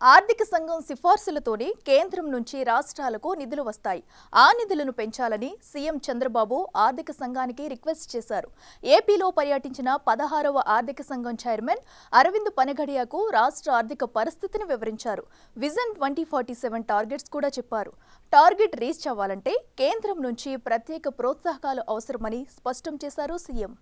ఆర్థిక సంఘం సిఫార్సులతోనే కేంద్రం నుంచి రాష్ట్రాలకు నిధులు వస్తాయి. ఆ నిధులను పెంచాలని సీఎం చంద్రబాబు ఆర్థిక సంఘానికి రిక్వెస్ట్ చేశారు. ఏపీలో పర్యటించిన 16వ ఆర్థిక సంఘం చైర్మన్ అరవింద్ పనగడియాకు రాష్ట్ర ఆర్థిక పరిస్థితిని వివరించారు. విజన్ 2047 టార్గెట్స్ కూడా చెప్పారు. టార్గెట్ రీచ్ అవ్వాలంటే కేంద్రం నుంచి ప్రత్యేక ప్రోత్సాహకాలు అవసరమని స్పష్టం చేశారు సీఎం.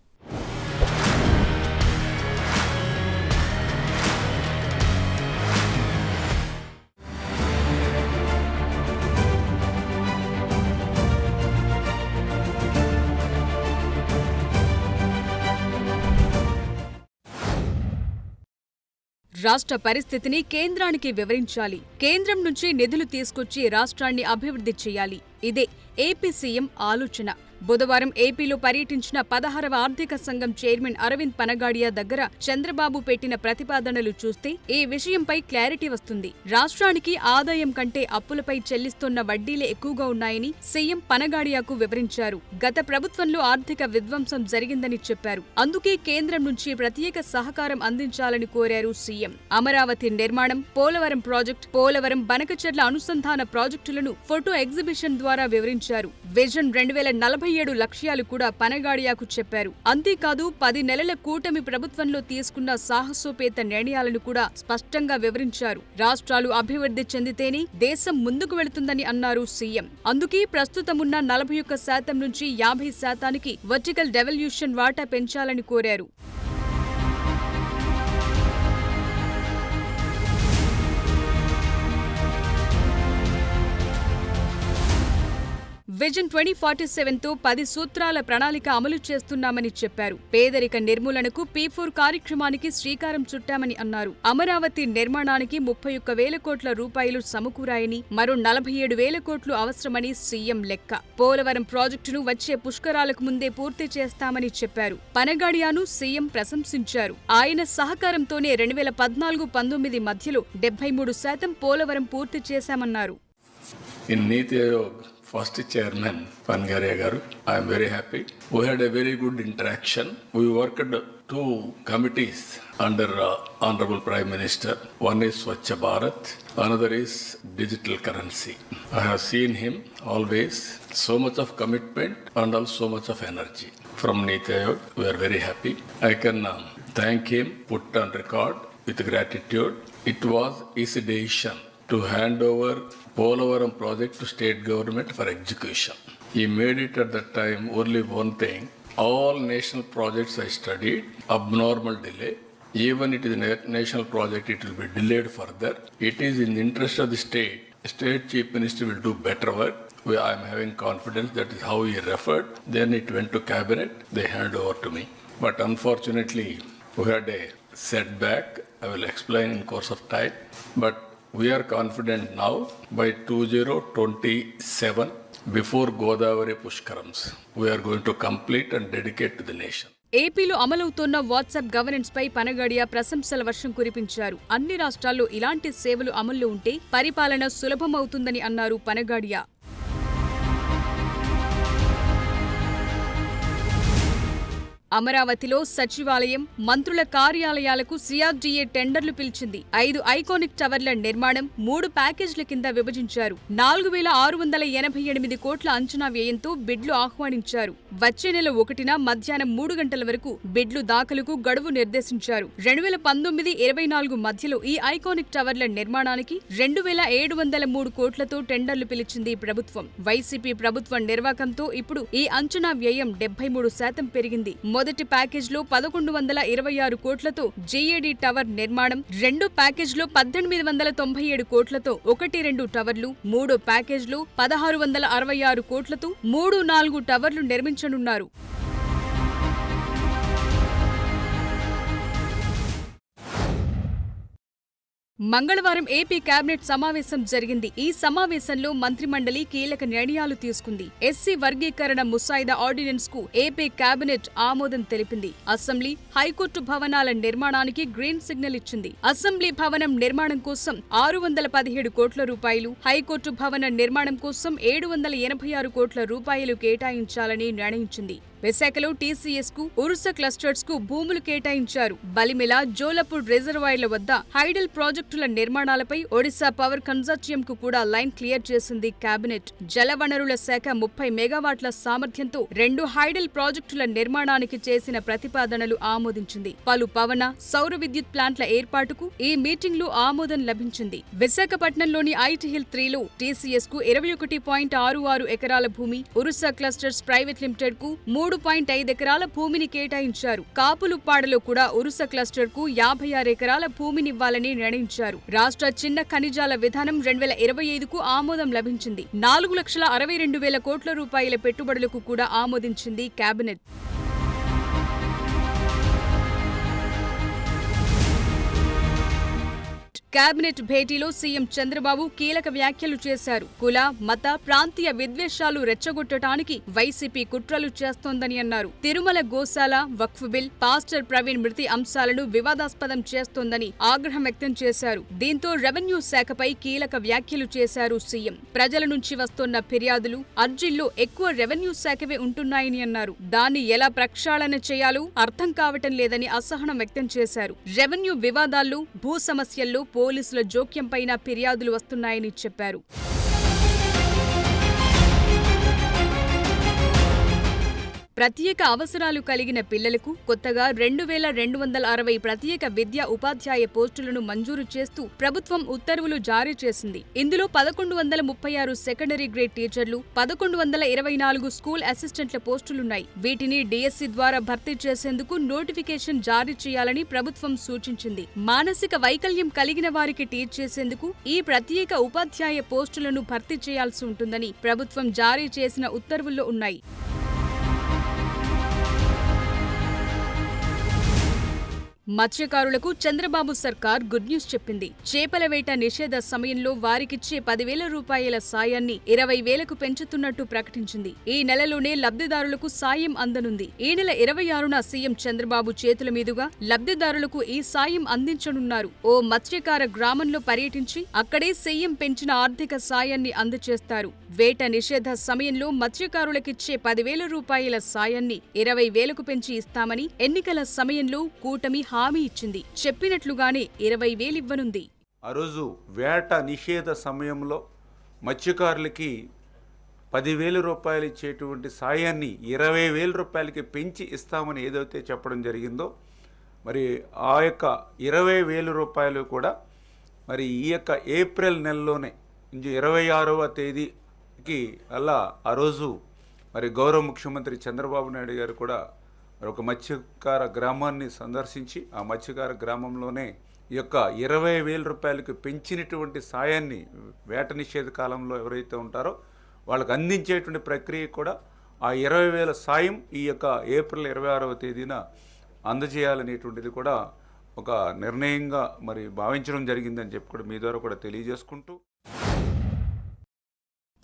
రాష్ట్ర పరిస్థితిని కేంద్రానికి వివరించాలి. కేంద్రం నుంచి నిధులు తీసుకొచ్చి రాష్ట్రాన్ని అభివృద్ధి చేయాలి. ఇదే ఏపీ సీఎం ఆలోచన. బుధవారం ఏపీలో పర్యటించిన 16వ ఆర్థిక సంఘం చైర్మన్ అరవింద్ పనగాడియా దగ్గర చంద్రబాబు పెట్టిన ప్రతిపాదనలు చూస్తే ఈ విషయంపై క్లారిటీ వస్తుంది. రాష్ట్రానికి ఆదాయం కంటే అప్పులపై చెల్లిస్తున్న వడ్డీలే ఎక్కువగా ఉన్నాయని సీఎం పనగాడియాకు వివరించారు. గత ప్రభుత్వంలో ఆర్థిక విధ్వంసం జరిగిందని చెప్పారు. అందుకే కేంద్రం నుంచి ప్రత్యేక సహకారం అందించాలని కోరారు సీఎం. అమరావతి నిర్మాణం, పోలవరం ప్రాజెక్టు, పోలవరం బనకచెర్ల అనుసంధాన ప్రాజెక్టులను ఫోటో ఎగ్జిబిషన్ ద్వారా వివరించారు. విజన్ 2047 లక్ష్యాలు కూడా పనగాడియాకు చెప్పారు. అంతేకాదు 10 నెలల కూటమి ప్రభుత్వంలో తీసుకున్న సాహసోపేత నిర్ణయాలను కూడా స్పష్టంగా వివరించారు. రాష్ట్రాలు అభివృద్ధి చెందితేనే దేశం ముందుకు వెళుతుందని అన్నారు సీఎం. అందుకే ప్రస్తుతమున్న 41% నుంచి 50%కి వర్టికల్ డెవల్యూషన్ వాటా పెంచాలని కోరారు. విజన్ 2047తో 10 సూత్రాల ప్రణాళిక అమలు చేస్తున్నామని చెప్పారు. పేదరిక నిర్మూలనకు P4 కార్యక్రమానికి శ్రీకారం చుట్టామని అన్నారు. అమరావతి నిర్మాణానికి 31,000 కోట్ల రూపాయలు సమకూరాయని, మరో 47,000 కోట్లు అవసరమని సీఎం లెక్క. పోలవరం ప్రాజెక్టును వచ్చే పుష్కరాలకు ముందే పూర్తి చేస్తామని చెప్పారు. పనగాడియాను సీఎం ప్రశంసించారు. ఆయన సహకారంతోనే 2014-19 మధ్యలో 73% పోలవరం పూర్తి చేశామన్నారు. First chairman, Panagadya garu, I am very happy. We had a very good interaction. We worked 2 committees under Honorable Prime Minister. One is Swachh Bharat, another is digital currency. I have seen him always, so much of commitment and also so much of energy. From Niti Aayog, we are very happy. I can thank him, put on record with gratitude. It was his decision to hand over Polavaram project to state government for execution. He made it at that time only one thing. All national projects I studied, abnormal delay. Even it is a national project, it will be delayed further. It is in the interest of the state. State Chief Minister will do better work. I am having confidence that is how he referred. Then it went to cabinet, they hand over to me. But unfortunately, we had a setback. I will explain in course of time. But we are confident now by 2027, before Godavari Pushkarams, we are going to complete and dedicate to the nation. ఏపీలో అమలవుతోన్న WhatsApp governance పై పనగాడియా ప్రశంసల వర్షం కురిపించారు. అన్ని రాష్ట్రాల్లో ఇలాంటి సేవలు అమల్లో ఉంటే పరిపాలన సులభమవుతుందని అన్నారు పనగాడియా. అమరావతిలో సచివాలయం, మంత్రుల కార్యాలయాలకు సిఆర్డీఏ టెండర్లు పిలిచింది. 5 ఐకానిక్ టవర్ల నిర్మాణం 3 ప్యాకేజీల కింద విభజించారు. 4,688 కోట్ల అంచనా వ్యయంతో బిడ్లు ఆహ్వానించారు. వచ్చే నెల 1న మధ్యాహ్నం 3 గంటల వరకు బిడ్లు దాఖలుకు గడువు నిర్దేశించారు. 2019-24 మధ్యలో ఈ ఐకానిక్ టవర్ల నిర్మాణానికి 2,703 కోట్లతో టెండర్లు పిలిచింది ప్రభుత్వం. వైసీపీ ప్రభుత్వం నిర్వాకంతో ఇప్పుడు ఈ అంచనా వ్యయం 73% పెరిగింది. మొదటి ప్యాకేజ్లో 1,126 కోట్లతో జేఏడీ టవర్ నిర్మాణం, రెండో ప్యాకేజ్లో 1,897 కోట్లతో 1-2 టవర్లు, మూడో ప్యాకేజ్లో 1,666 కోట్లతో 3-4 టవర్లు నిర్మించనున్నారు. మంగళవారం ఏపీ కేబినెట్ సమావేశం జరిగింది. ఈ సమావేశంలో మంత్రిమండలి కీలక నిర్ణయాలు తీసుకుంది. ఎస్సీ వర్గీకరణ ముసాయిదా ఆర్డినెన్స్ కు ఏపీ కేబినెట్ ఆమోదం తెలిపింది. అసెంబ్లీ, హైకోర్టు భవనాల నిర్మాణానికి గ్రీన్ సిగ్నల్ ఇచ్చింది. అసెంబ్లీ భవనం నిర్మాణం కోసం 617 కోట్ల రూపాయలు, హైకోర్టు భవన నిర్మాణం కోసం 786 కోట్ల రూపాయలు కేటాయించాలని నిర్ణయించింది. విశాఖలో టీసీఎస్ కు ఉరుస క్లస్టర్స్ కు భూములు కేటాయించారు. బలిమిల, జోలపూర్ రిజర్వాయర్ల వద్ద హైడల్ ప్రాజెక్టుల నిర్మాణాలపై ఒడిశా పవర్ కన్సార్టియం కు కూడా లైన్ క్లియర్ చేసింది కేబినెట్. జలవనరుల శాఖ 30 మెగావాట్ల సామర్థ్యంతో 2 హైడల్ ప్రాజెక్టుల నిర్మాణానికి చేసిన ప్రతిపాదనలు ఆమోదించింది. పలు పవన, సౌర విద్యుత్ ప్లాంట్ల ఏర్పాటుకు ఈ మీటింగ్ లో ఆమోదం లభించింది. విశాఖపట్నంలోని ఐటీ హిల్ 3లో టీసీఎస్ కు 21.66 ఎకరాల భూమి, ఉరుసా క్లస్టర్స్ ప్రైవేట్ లిమిటెడ్ కు 3.5 ఎకరాల భూమిని కేటాయించారు. కాపులుప్పాడలో కూడా ఉరుసా క్లస్టర్ కు 56 ఎకరాల భూమినివ్వాలని నిర్ణయించారు. రాష్ట్ర చిన్న ఖనిజాల విధానం 2025కు ఆమోదం లభించింది. 4,62,000 కోట్ల రూపాయల పెట్టుబడులకు కూడా ఆమోదించింది కేబినెట్. కేబినెట్ భేటీలో సీఎం చంద్రబాబు కీలక వ్యాఖ్యలు చేశారు. కుల, మత, ప్రాంతీయ విద్వేషాలు రెచ్చగొట్టడానికి వైసీపీ కుట్రలు చేస్తోందని అన్నారు. తిరుమల గోశాల, వక్ఫ్ బిల్, పాస్టర్ ప్రవీణ్ మృతి అంశాలను వివాదాస్పదం చేస్తోందని ఆగ్రహం వ్యక్తం చేశారు. దీంతో రెవెన్యూ శాఖపై కీలక వ్యాఖ్యలు చేశారు సీఎం. ప్రజల నుంచి వస్తోన్న ఫిర్యాదులు, అర్జీల్లో ఎక్కువ రెవెన్యూ శాఖవే ఉంటున్నాయని అన్నారు. దాన్ని ఎలా ప్రక్షాళన చేయాలో అర్థం కావటం లేదని అసహనం వ్యక్తం చేశారు. రెవెన్యూ వివాదాల్లో, భూ సమస్యల్లో పోలీసుల జోక్యంపైన ఫిర్యాదులు వస్తున్నాయని చెప్పారు. ప్రత్యేక అవసరాలు కలిగిన పిల్లలకు కొత్తగా 2,260 ప్రత్యేక విద్యా ఉపాధ్యాయ పోస్టులను మంజూరు చేస్తూ ప్రభుత్వం ఉత్తర్వులు జారీ చేసింది. ఇందులో 1,136 సెకండరీ గ్రేడ్ టీచర్లు, 1,124 స్కూల్ అసిస్టెంట్ల పోస్టులున్నాయి. వీటిని డిఎస్సి ద్వారా భర్తీ చేసేందుకు నోటిఫికేషన్ జారీ చేయాలని ప్రభుత్వం సూచించింది. మానసిక వైకల్యం కలిగిన వారికి టీచ్ చేసేందుకు ఈ ప్రత్యేక ఉపాధ్యాయ పోస్టులను భర్తీ చేయాల్సి ఉంటుందని ప్రభుత్వం జారీ చేసిన ఉత్తర్వుల్లో ఉన్నాయి. మత్స్యకారులకు చంద్రబాబు సర్కార్ గుడ్ న్యూస్ చెప్పింది. చేపల వేట నిషేధ సమయంలో వారికిచ్చే 10,000 రూపాయల సాయాన్ని 20,000కు పెంచుతున్నట్టు ప్రకటించింది. ఈ నెలలోనే లబ్ధిదారులకు సాయం అందనుంది. ఈ నెల 26న సీఎం చంద్రబాబు చేతుల మీదుగా లబ్ధిదారులకు ఈ సాయం అందించనున్నారు. ఓ మత్స్యకార గ్రామంలో పర్యటించి అక్కడే సీఎం పెంచిన ఆర్థిక సాయాన్ని అందజేస్తారు. వేట నిషేధ సమయంలో మత్స్యకారులకిచ్చే 10,000 రూపాయల సాయాన్ని 20,000కు పెంచి ఇస్తామని ఎన్నికల సమయంలో కూటమి హామీ ఇచ్చింది. చెప్పినట్లుగానే 20,000 ఇవ్వనుంది. ఆ రోజు వేట నిషేధ సమయంలో మత్స్యకారులకి 10,000 రూపాయలు ఇచ్చేటువంటి సాయాన్ని 20,000 రూపాయలకి పెంచి ఇస్తామని ఏదైతే చెప్పడం జరిగిందో, మరి ఆ యొక్క 20,000 రూపాయలు కూడా మరి ఈ యొక్క ఏప్రిల్ నెలలోనే 26వ తేదీకి అలా ఆ రోజు మరి గౌరవ ముఖ్యమంత్రి చంద్రబాబు నాయుడు గారు కూడా ఒక మత్స్యకార గ్రామాన్ని సందర్శించి ఆ మత్స్యకార గ్రామంలోనే ఈ యొక్క 20,000 రూపాయలకు పెంచినటువంటి సాయాన్ని వేట నిషేధ కాలంలో ఎవరైతే ఉంటారో వాళ్ళకు అందించేటువంటి ప్రక్రియ కూడా ఆ 20,000 సాయం ఈ యొక్క ఏప్రిల్ 26వ తేదీన అందజేయాలనేటువంటిది కూడా ఒక నిర్ణయంగా మరి భావించడం జరిగిందని చెప్పి కూడా మీ ద్వారా కూడా తెలియజేసుకుంటూ,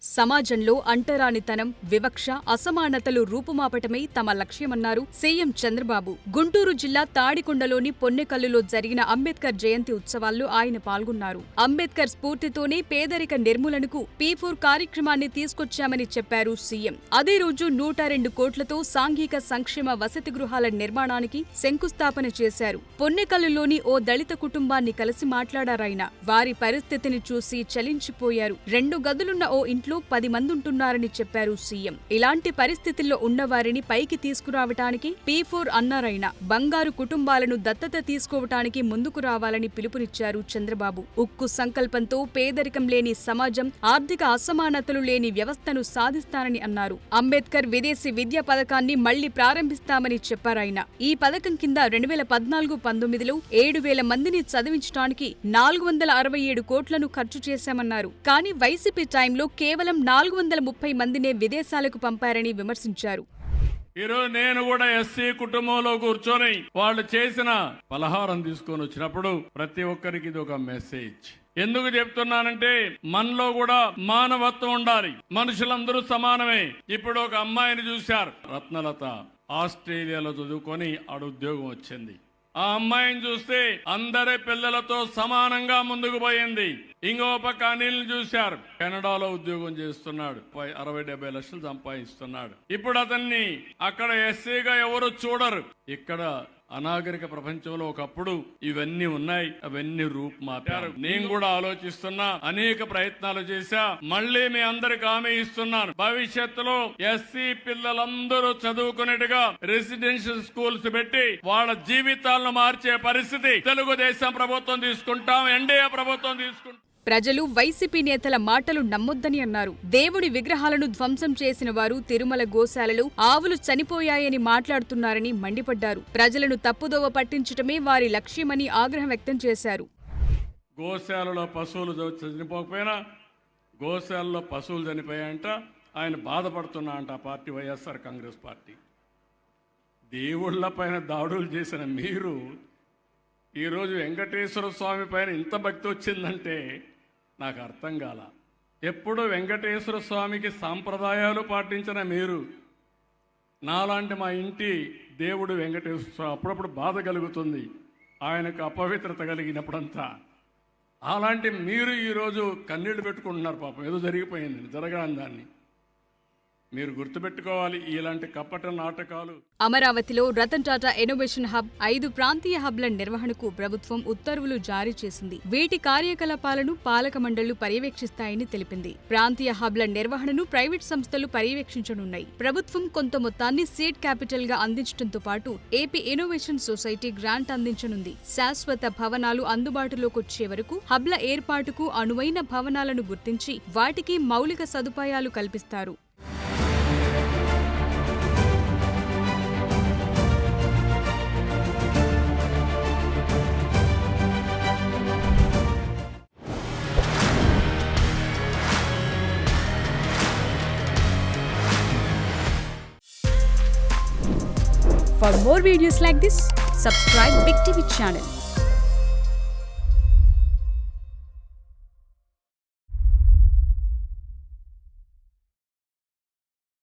సమాజంలో అంటరానితనం, వివక్ష, అసమానతలు రూపుమాపటమే తమ లక్ష్యమన్నారు సీఎం చంద్రబాబు. గుంటూరు జిల్లా తాడికొండలోని పొన్నెకల్లులో జరిగిన అంబేద్కర్ జయంతి ఉత్సవాల్లో ఆయన పాల్గొన్నారు. అంబేద్కర్ స్ఫూర్తితోనే పేదరిక నిర్మూలనకు P4 కార్యక్రమాన్ని తీసుకొచ్చామని చెప్పారు సీఎం. అదే రోజు 102 కోట్లతో సాంఘిక సంక్షేమ వసతి గృహాల నిర్మాణానికి శంకుస్థాపన చేశారు. పొన్నెకల్లులోని ఓ దళిత కుటుంబాన్ని కలిసి మాట్లాడారాయన. వారి పరిస్థితిని చూసి చలించిపోయారు. 2 గదులున్న ఓ ఇంట్లో 10 మంది ఉంటున్నారని చెప్పారు సీఎం. ఇలాంటి పరిస్థితుల్లో ఉన్నవారిని పైకి తీసుకురావటానికి P4 అన్నారాయన. బంగారు కుటుంబాలను దత్తత తీసుకోవటానికి ముందుకు రావాలని పిలుపునిచ్చారు చంద్రబాబు. ఉక్కు సంకల్పంతో పేదరికం లేని సమాజం, ఆర్థిక అసమానతలు లేని వ్యవస్థను సాధిస్తానని అన్నారు. అంబేద్కర్ విదేశీ విద్యా పథకాన్ని మళ్లీ ప్రారంభిస్తామని చెప్పారాయన. ఈ పథకం కింద 2014-19లో 7,000 మందిని చదివించడానికి 467 కోట్లను ఖర్చు చేశామన్నారు. కానీ వైసీపీ టైంలో కేవలం 430 మందినే విదేశాలకు పంపారని విమర్శించారు. ఈరోజు నేను కూడా ఎస్సీ కుటుంబంలో కూర్చొని వాళ్ళు చేసిన పలహారం తీసుకొని వచ్చినప్పుడు ప్రతి ఒక్కరికి ఇది ఒక మెసేజ్. ఎందుకు చెప్తున్నానంటే మనలో కూడా మానవత్వం ఉండాలి. మనుషులందరూ సమానమే. ఇప్పుడు ఒక అమ్మాయిని చూశారు, రత్నలత, ఆస్ట్రేలియాలో చదువుకొని ఆడ ఉద్యోగం వచ్చింది. ఆ అమ్మాయిని చూస్తే అందరి పిల్లలతో సమానంగా ముందుకు పోయింది. ఇంకో పక్క అనిల్ని చూశారు, కెనడాలో ఉద్యోగం చేస్తున్నాడు, 60-70 లక్షలు సంపాదిస్తున్నాడు. ఇప్పుడు అతన్ని అక్కడ ఎస్సీగా ఎవరు చూడరు. ఇక్కడ అనాగరిక ప్రపంచంలో ఒకప్పుడు ఇవన్నీ ఉన్నాయి, అవన్నీ రూపుమాపారు. నేను కూడా ఆలోచిస్తున్నా, అనేక ప్రయత్నాలు చేశా. మళ్ళీ మీ అందరికి హామీ ఇస్తున్నాను, భవిష్యత్తులో ఎస్సీ పిల్లలందరూ చదువుకునేట్టుగా రెసిడెన్షియల్ స్కూల్స్ పెట్టి వాళ్ళ జీవితాలను మార్చే పరిస్థితి తెలుగుదేశం ప్రభుత్వం తీసుకుంటాం, ఎన్డీఏ ప్రభుత్వం తీసుకుంటాం. ప్రజలు వైసీపీ నేతల మాటలు నమ్మొద్దని అన్నారు. దేవుడి విగ్రహాలను ధ్వంసం చేసిన వారు తిరుమల గోశాలలో ఆవులు చనిపోయాయని మాట్లాడుతున్నారని మండిపడ్డారు. ప్రజలను తప్పుదోవ పట్టించటమే వారి లక్ష్యమని ఆగ్రహం వ్యక్తం చేశారు. గోశాలలో పశువులు చనిపోకపోయినా గోశాలలో పశువులు చనిపోయాయంట, ఆయన బాధపడుతున్నా అంట. ఆ పార్టీ వైఎస్ఆర్ కాంగ్రెస్ పార్టీ దేవుళ్ల పైన దాడులు చేసిన మీరు ఈరోజు వెంకటేశ్వర స్వామి పైన ఇంత భక్తి వచ్చిందంటే నాకు అర్థం కాల. ఎప్పుడు వెంకటేశ్వర స్వామికి సాంప్రదాయాలు పాటించిన మీరు, నాలాంటి మా ఇంటి దేవుడు వెంకటేశ్వర స్వామి అప్పుడప్పుడు బాధ కలుగుతుంది ఆయనకు అపవిత్రత కలిగినప్పుడంతా. అలాంటి మీరు ఈరోజు కన్నీళ్లు పెట్టుకుంటున్నారు. పాపం ఏదో జరిగిపోయింది, జరగని దాన్ని మీరు గుర్తుపెట్టుకోవాలి. ఇలాంటి కపట నాటకాలు. అమరావతిలో రతన్ టాటా ఇన్నోవేషన్ హబ్ 5 ప్రాంతీయ హబ్ల నిర్వహణకు ప్రభుత్వం ఉత్తర్వులు జారీ చేసింది. వీటి కార్యకలాపాలను పాలక మండళ్లు పర్యవేక్షిస్తాయని తెలిపింది. ప్రాంతీయ హబ్ల నిర్వహణను ప్రైవేట్ సంస్థలు పర్యవేక్షించనున్నాయి. ప్రభుత్వం కొంత మొత్తాన్ని సీడ్ క్యాపిటల్ గా అందించడంతో పాటు ఏపీ ఇన్నోవేషన్ సొసైటీ గ్రాంట్ అందించనుంది. శాశ్వత భవనాలు అందుబాటులోకి వచ్చే వరకు హబ్ల ఏర్పాటుకు అనువైన భవనాలను గుర్తించి వాటికి మౌలిక సదుపాయాలు కల్పిస్తారు. For more videos like this, subscribe Big TV channel.